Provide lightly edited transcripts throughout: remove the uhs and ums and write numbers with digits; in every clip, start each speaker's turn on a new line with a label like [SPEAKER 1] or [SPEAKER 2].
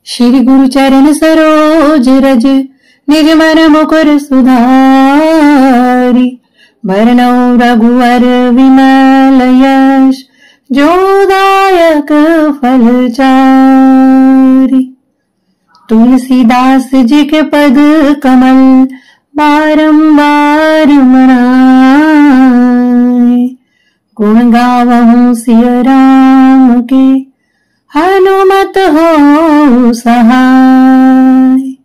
[SPEAKER 1] श्री गुरु चरण सरोज रज निज मन मुकुर सुधारी। वरनौ रघुवर विमल यश जोदायक फल चारि। तुलसीदास जी के पद कमल बारंबार मनाए। गुण गावहु सिय राम के हनुमत हो सहाय।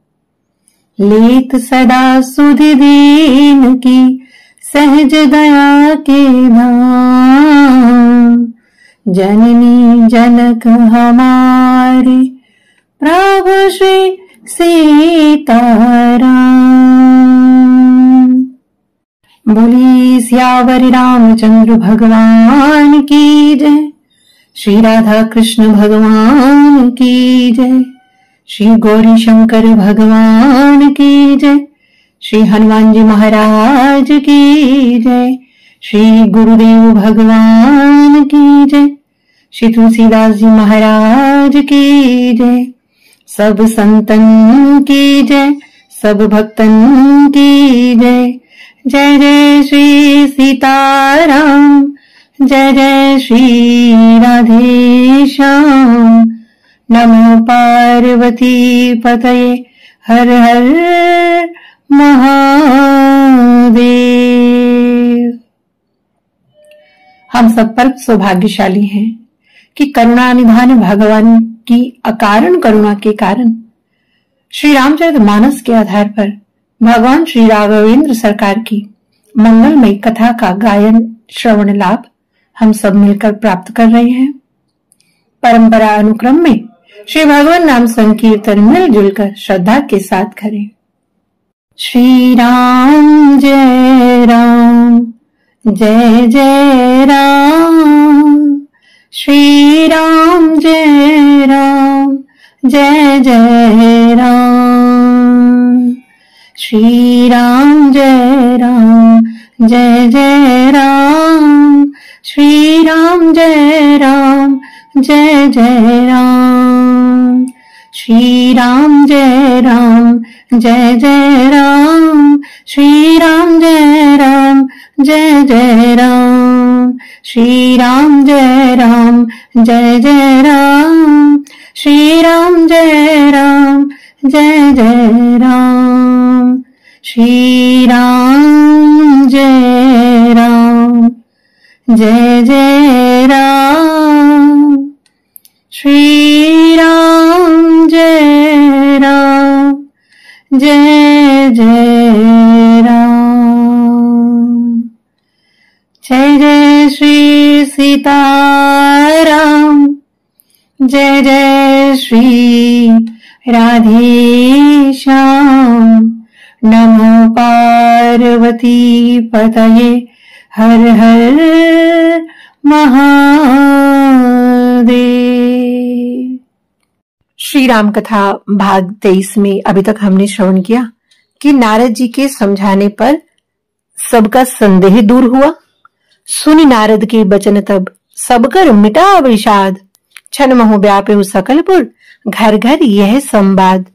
[SPEAKER 1] लेत सदा सुधि दीन की सहज दया के धाम। जननी जनक हमारे प्रभु श्री सीताराम। बोली सियावर रामचंद्र भगवान की जय। श्री राधा कृष्ण भगवान की जय। श्री गौरी शंकर भगवान की जय। श्री हनुमान जी महाराज की जय। श्री गुरुदेव भगवान की जय। श्री तुलसीदास जी महाराज की जय। सब संतन की जय, सब भक्तन की जय। जय जय श्री सीताराम, जय जय श्री राधेश्याम। नमो पार्वती पतये, हर हर महादेव। हम सब पर सौभाग्यशाली हैं कि करुणा निधान भगवान की अकारण करुणा के कारण श्री रामचरितमानस के आधार पर भगवान श्री राघवेंद्र सरकार की मंगलमयी कथा का गायन श्रवण लाभ हम सब मिलकर प्राप्त कर रहे हैं। परंपरा अनुक्रम में श्री भगवान नाम संकीर्तन मिलजुल कर श्रद्धा के साथ करें। श्री राम जय राम, जय जय राम। श्री राम जय राम, जय जय राम। श्री राम जय राम, जय जय राम। श्री राम जय राम, जय जय राम। श्री राम जय राम, जय जय राम। श्री राम जय राम, जय जय राम। श्री राम जय राम, जय जय राम। श्री राम जय राम, जय जय राम। श्री राम जय राम, जय जय राम। श्री राम जय राम, जय जय राम। जय जय श्री सीताराम, जय जय श्री राधेश्याम। नमो पार्वती पतये, हर हर महादेव। श्री राम कथा भाग 23 में अभी तक हमने श्रवण किया कि नारद जी के समझाने पर सबका संदेह दूर हुआ। सुनि नारद के बचन तब सबकर मिटा विषाद। छन महु व्यापे सकलपुर, घर घर यह संवाद।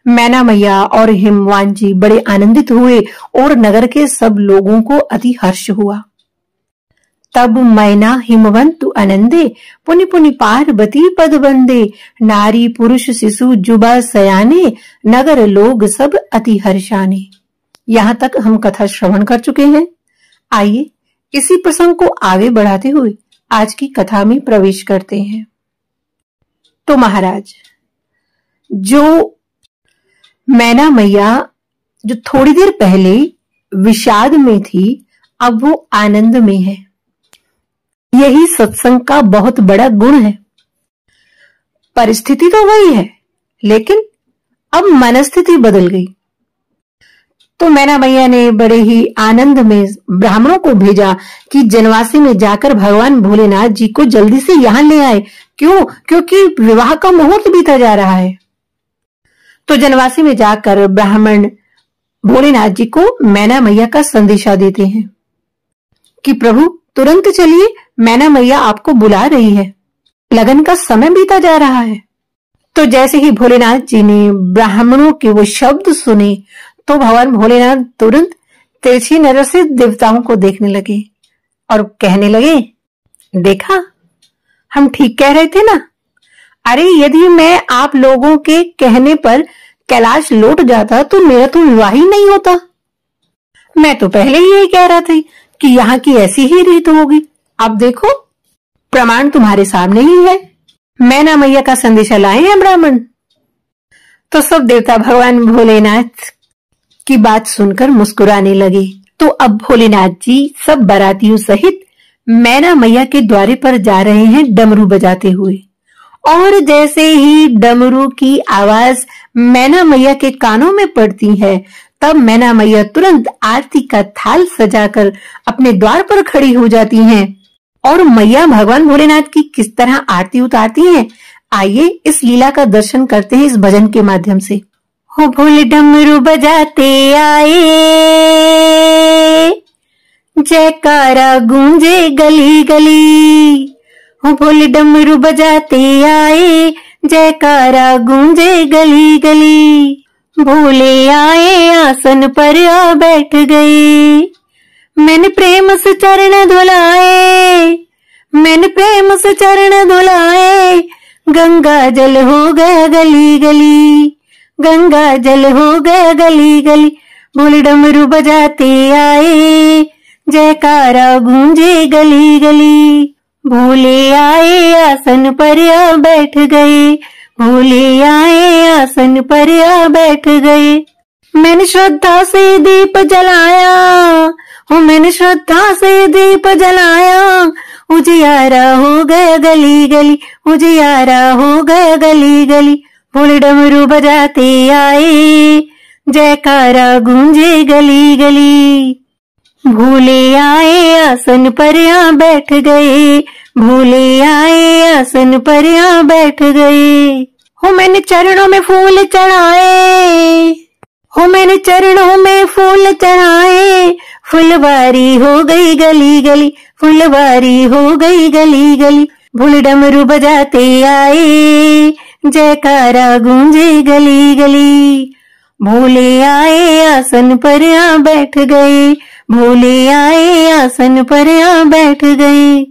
[SPEAKER 1] मैना मैया और हिमवान जी बड़े आनंदित हुए और नगर के सब लोगों को अति हर्ष हुआ। तब मैना हिमवंतु आनंदे, पुनि पुनि पार्वती पद बंदे। नारी पुरुष शिशु जुबा सयाने, नगर लोग सब अति हर्षाने। यहाँ तक हम कथा श्रवण कर चुके हैं। आइए इसी प्रसंग को आगे बढ़ाते हुए आज की कथा में प्रवेश करते हैं। तो महाराज, जो मैना मैया जो थोड़ी देर पहले विषाद में थी, अब वो आनंद में है। यही सत्संग का बहुत बड़ा गुण है। परिस्थिति तो वही है, लेकिन अब मनस्थिति बदल गई। तो मैना मैया ने बड़े ही आनंद में ब्राह्मणों को भेजा कि जनवासी में जाकर भगवान भोलेनाथ जी को जल्दी से यहाँ ले आए। क्यों? क्योंकि विवाह का मुहूर्त बीता जा रहा है। तो जनवासी में जाकर ब्राह्मण भोलेनाथ जी को मैना मैया का संदेशा देते हैं कि प्रभु तुरंत चलिए, मैना मैया आपको बुला रही है, लगन का समय बीता जा रहा है। तो जैसे ही भोलेनाथ जी ने ब्राह्मणों के वो शब्द सुने तो भगवान भोलेनाथ तुरंत तिरछी नजर से देवताओं को देखने लगे और कहने लगे, देखा, हम ठीक कह रहे थे ना। अरे यदि मैं आप लोगों के कहने पर कैलाश लौट जाता तो मेरा तो विवाह ही नहीं होता। मैं तो पहले ही यही कह रहा था कि यहाँ की ऐसी ही रीत होगी। अब देखो, प्रमाण तुम्हारे सामने ही है। मैना मैया का संदेशा लाए हैं ब्राह्मण। तो सब देवता भगवान भोलेनाथ की बात सुनकर मुस्कुराने लगे। तो अब भोलेनाथ जी सब बारातियों सहित मैना मैया के द्वारे पर जा रहे हैं डमरू बजाते हुए। और जैसे ही डमरू की आवाज मैना मैया के कानों में पड़ती है तब मैना मैया तुरंत आरती का थाल सजाकर अपने द्वार पर खड़ी हो जाती हैं। और मैया भगवान भोलेनाथ की किस तरह आरती उतारती हैं, आइए इस लीला का दर्शन करते हैं इस भजन के माध्यम से। हो भोले डमरू बजाते आए, जयकारा गूंजे गली गली। हो भोले डमरू बजाते आए, जयकारा गूंजे गली गली। भोले आए आसन पर आ बैठ गए, मैंने प्रेम से चरण धुलाए, मैंने प्रेम से चरण धुलाए। गंगा जल हो गया गली गली, गंगा जल हो गया गली गली। भोले डमरू बजाते आए, जयकारा गूंजे गली गली। भोले आए आसन पर आ बैठ गए, भोले आए आसन पर आ बैठ गए। मैंने श्रद्धा से दीप जलाया, हो मैंने श्रद्धा से दीप जलाया। उजियारा हो गया गली गली, उजियारा हो गया गली गली। भोले डमरू बजाते आए, जयकारा गूंजे गली गली। भोले आए आसन पर आ बैठ गए, भोले आए आसन पर आ बैठ गए। हो मैंने चरणों में फूल चढ़ाए, हो मैंने चरणों में फूल चढ़ाए। फुलवारी हो गई गली गली, फुलवारी हो गई गली गली। भोले डमरू बजाते आए, जयकारा गूंजे गली गली। भोले आए आसन पर आ बैठ गए, भोले आए आसन पर आ बैठ गए।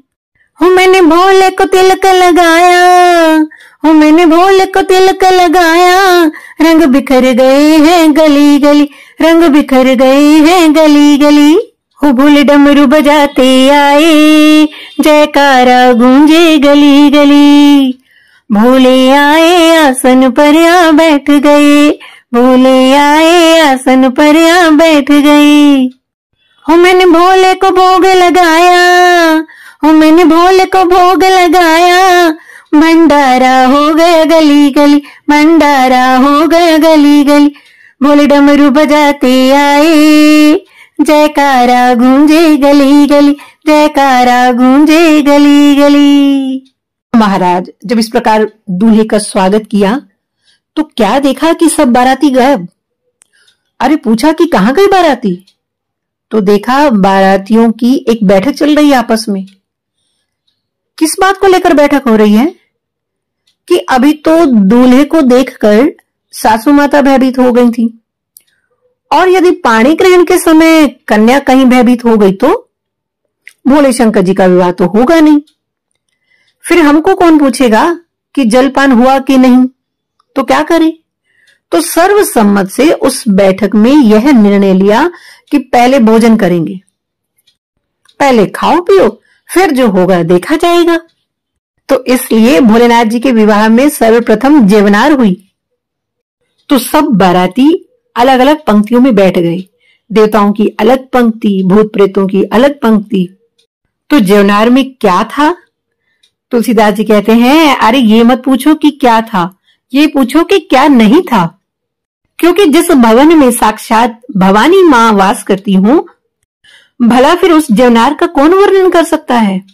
[SPEAKER 1] हो मैंने भोले को तिलक लगाया, हो मैंने भोले को तिलक लगाया। रंग बिखर गए हैं गली गली, रंग बिखर गए हैं गली गली। हो भोले डमरू बजाते आए, जयकारा गूंजे गली गली। भोले आए आसन पर आ बैठ गए, भोले आए आसन पर आ बैठ गए। हो मैंने भोले को भोग लगाया, हो मैंने भोले को भोग लगाया। भंडारा हो गया गली गली, भंडारा हो गया गली गली। भोले डमरू बजाते आए, जयकारा गूंजे गली गली, जयकारा गूंजे गली गली। महाराज जब इस प्रकार दूल्हे का स्वागत किया तो क्या देखा कि सब बाराती गायब। अरे पूछा कि कहाँ गए बाराती, तो देखा बारातियों की एक बैठक चल रही है आपस में। किस बात को लेकर बैठक हो रही है कि अभी तो दूल्हे को देखकर सासू माता भयभीत हो गई थी, और यदि पाणी ग्रहण के समय कन्या कहीं भयभीत हो गई तो भोले शंकर जी का विवाह तो होगा नहीं। फिर हमको कौन पूछेगा कि जलपान हुआ कि नहीं, तो क्या करें। तो सर्वसम्मत से उस बैठक में यह निर्णय लिया कि पहले भोजन करेंगे, पहले खाओ पियो, फिर जो होगा देखा जाएगा। तो इसलिए भोलेनाथ जी के विवाह में सर्वप्रथम जेवनार हुई। तो सब बाराती अलग अलग पंक्तियों में बैठ गए, देवताओं की अलग पंक्ति, भूत प्रेतों की अलग पंक्ति। तो जेवनार में क्या था, तुलसीदास जी कहते हैं, अरे ये मत पूछो कि क्या था, ये पूछो कि क्या नहीं था। क्योंकि जिस भवन में साक्षात भवानी मां वास करती हूं, भला फिर उस जेवनार का कौन वर्णन कर सकता है।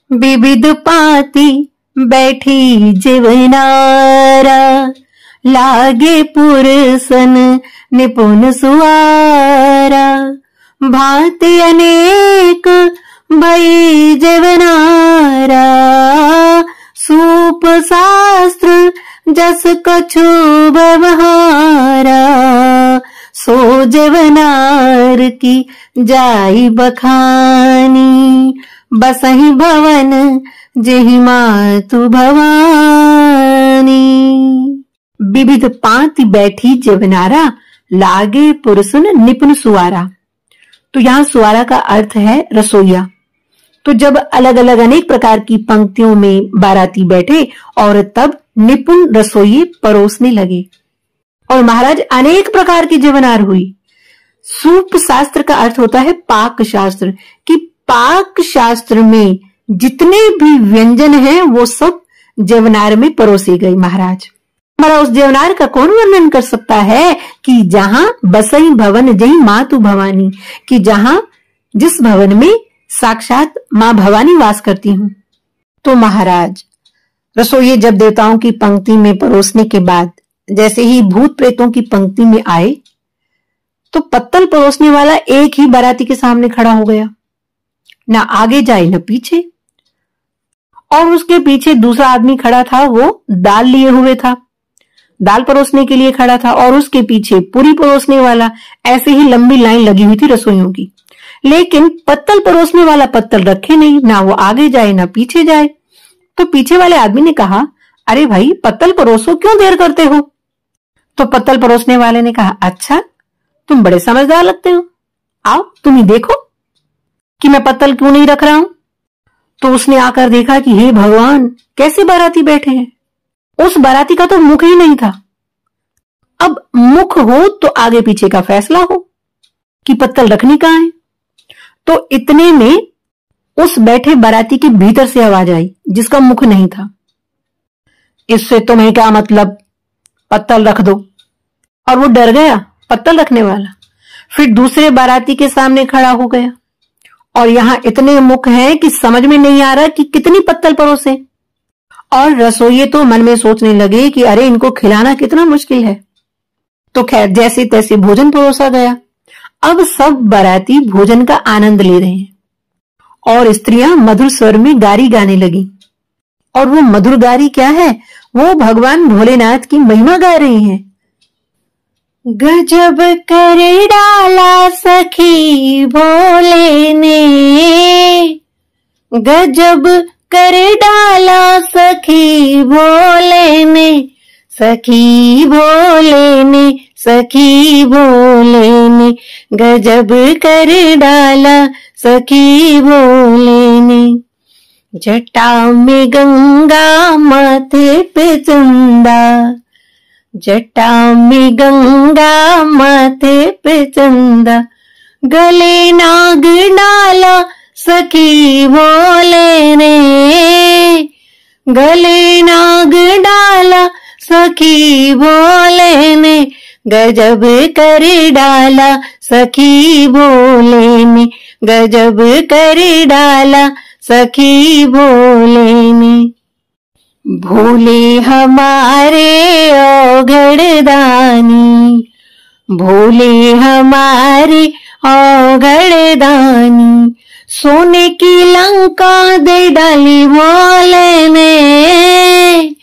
[SPEAKER 1] विविध पाती बैठी जेवनारा, लागे पुरसन निपुण सुआरा। भांति अनेक भई जेवनारा, सूप शास्त्र जस कछु व्यवहारा, सो जवनार की जाई बखानी, बसहि भवन जेहि मातु भवानी। विविध पांति बैठी जवनारा, लागे पुरुषन निपुण सुआरा। तो यहाँ सुआरा का अर्थ है रसोईया। तो जब अलग अलग अनेक प्रकार की पंक्तियों में बाराती बैठे और तब निपुण रसोई परोसने लगे और महाराज अनेक प्रकार की जवनार हुई। सूप शास्त्र का अर्थ होता है पाक शास्त्र, कि पाक शास्त्र में जितने भी व्यंजन हैं वो सब जवनार में परोसे गए महाराज। हमारा उस जवनार का कौन वर्णन कर सकता है कि जहां बसई भवन जही मातु भवानी, कि जहां जिस भवन में साक्षात मां भवानी वास करती हूं। तो महाराज रसोइये जब देवताओं की पंक्ति में परोसने के बाद जैसे ही भूत प्रेतों की पंक्ति में आए तो पत्तल परोसने वाला एक ही बाराती के सामने खड़ा हो गया, ना आगे जाए न पीछे। और उसके पीछे दूसरा आदमी खड़ा था, वो दाल लिए हुए था, दाल परोसने के लिए खड़ा था, और उसके पीछे पूरी परोसने वाला। ऐसे ही लंबी लाइन लगी हुई थी रसोइयों की, लेकिन पत्तल परोसने वाला पत्तल रखे नहीं, ना वो आगे जाए ना पीछे जाए। तो पीछे वाले आदमी ने कहा, अरे भाई पत्तल परोसो, क्यों देर करते हो? तो पत्तल परोसने वाले ने कहा, अच्छा तुम बड़े समझदार लगते हो, आओ तुम ही देखो कि मैं पत्तल क्यों नहीं रख रहा हूं। तो उसने आकर देखा कि हे भगवान, कैसे बाराती बैठे हैं। उस बाराती का तो मुख ही नहीं था। अब मुख हो तो आगे पीछे का फैसला हो कि पत्तल रखनी कहां है। तो इतने में उस बैठे बाराती के भीतर से आवाज आई जिसका मुख नहीं था, इससे तुम्हें क्या मतलब, पत्तल रख दो। और वो डर गया पत्तल रखने वाला, फिर दूसरे बाराती के सामने खड़ा हो गया। और यहां इतने मुख हैं कि समझ में नहीं आ रहा कि कितनी पत्तल परोसे। और रसोइये तो मन में सोचने लगे कि अरे इनको खिलाना कितना मुश्किल है। तो खैर जैसे तैसे भोजन परोसा गया। अब सब बाराती भोजन का आनंद ले रहे हैं और स्त्रियां मधुर स्वर में गारी गाने लगी। और वो मधुर गारी क्या है, वो भगवान भोलेनाथ की महिमा गा रही हैं। गजब कर डाला सखी भोले ने, गजब कर डाला सखी भोले ने, सखी भोले ने, सखी भोले ने, गजब कर डाला सखी भोले ने। जटा में गंगा माथे पे चंदा, जटा में गंगा माथे पे चंदा, गले नाग डाला सखी भोले ने, गले नाग डाला सखी भोले ने, गजब कर डाला सखी भोले ने, गजब कर डाला सखी भोले ने। भोले हमारे औघड़ दानी, भोले हमारे औघड़ दानी, सोने की लंका दे डाली भोले ने,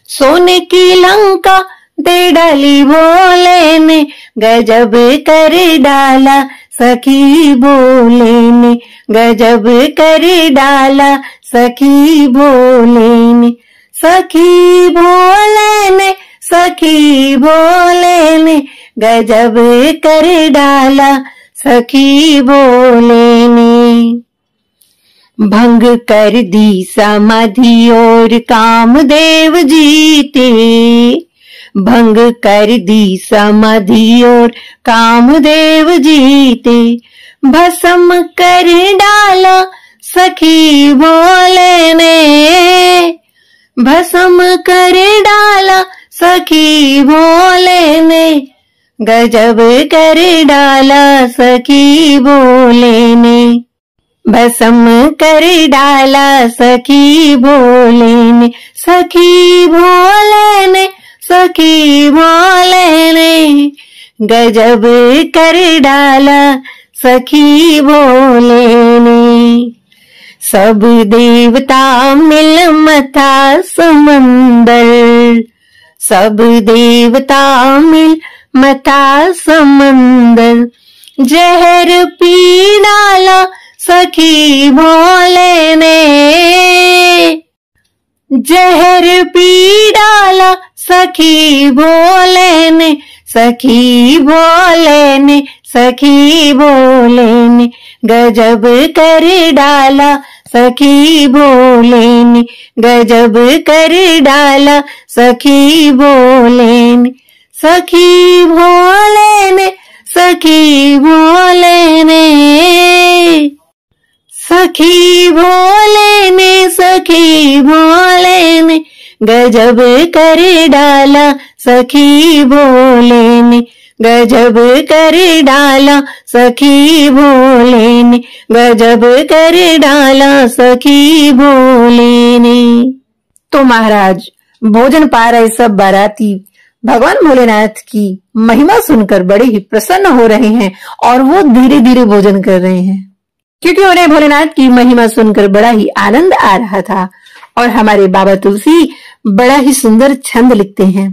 [SPEAKER 1] सोने की लंका दे डाली भोले ने, गजब कर डाला सखी भोले ने, गजब कर डाला सखी भोले ने, सखी भोले ने, सखी भोले ने, गजब कर डाला सखी भोले ने। भंग कर दी समाधि और कामदेव जीते, भंग कर दी समाधि और कामदेव जीते, भस्म कर डाला सखी भोले ने, भस्म कर डाला सखी भोले ने, गजब कर डाला सखी भोले ने, भस्म कर डाला सखी भोले ने, सखी भोले ने, सखी भोले ने, गजब कर डाला सखी भोले ने। सब देवता मिल मथा समंदर, सब देवता मिल मथा समंदर, जहर पी डाला सखी भोले ने, जहर पी डाला सखी भोले ने, सखी भोले ने, सखी भोले ने, गजब कर डाला सखी भोले ने, गजब कर डाला सखी भोले ने, सखी भोले ने, सखी भोले ने, सखी भोले ने, सखी भोले ने, गजब कर डाला सखी भोले ने, गजब कर डाला सखी भोले ने, गजब कर डाला सखी भोले ने। तो महाराज भोजन पा रहे सब बाराती भगवान भोलेनाथ की महिमा सुनकर बड़े ही प्रसन्न हो रहे हैं और वो धीरे धीरे भोजन कर रहे हैं, क्योंकि उन्हें भोलेनाथ की महिमा सुनकर बड़ा ही आनंद आ रहा था। और हमारे बाबा तुलसी बड़ा ही सुंदर छंद लिखते हैं।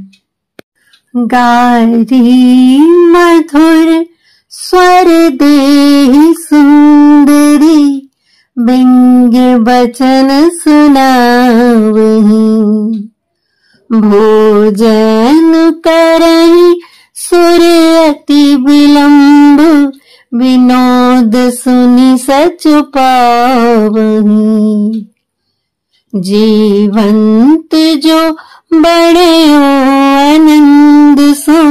[SPEAKER 1] गारी मधुर स्वर देहि सुंदरी, व्यंग्य वचन सुनावही, भोजन करहि सुर अति विलंब, विनोद सुनि सच पावही, जीवंत जो बड़े आनंद सो,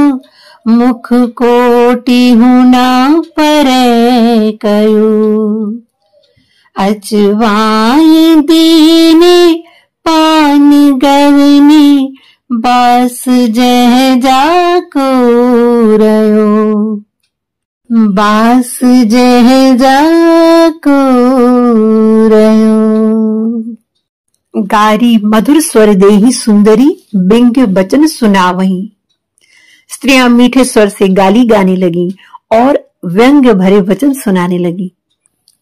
[SPEAKER 1] मुख कोटि हुना परै कयो, अचवाई दीने पान गवनी, बास जह जाको रयो, बास जह जाको रयो। गारी मधुर स्वर देहि सुंदरी, व्यंग्य वचन सुनावही। स्त्रियां मीठे स्वर से गाली गाने लगी और व्यंग्य भरे वचन सुनाने लगी।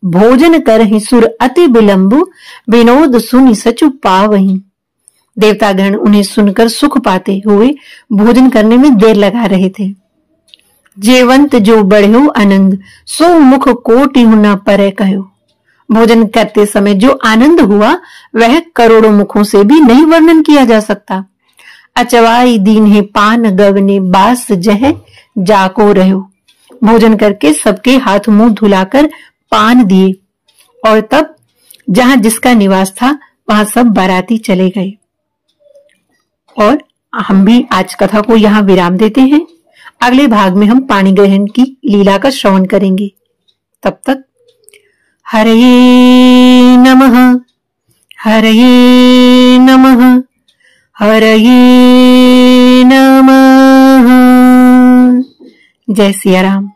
[SPEAKER 1] भोजन करहि सुर अति विलंबु, विनोद सुनि सचु पावही। देवतागण उन्हें सुनकर सुख पाते हुए भोजन करने में देर लगा रहे थे। जेवंत जो बढ़ो आनंद, सो मुख कोटि हुना परै कहो। भोजन करते समय जो आनंद हुआ वह करोड़ों मुखों से भी नहीं वर्णन किया जा सकता। अचवाई दीन्हे पान गवने, बास जह जाको रहो। भोजन करके सबके हाथ मुंह धुलाकर पान दिए और तब जहां जिसका निवास था वहां सब बाराती चले गए। और हम भी आज कथा को यहाँ विराम देते हैं। अगले भाग में हम पाणी ग्रहण की लीला का श्रवण करेंगे। तब तक हरये नमः, हरये नमः, हरये नमः। जय सिया राम।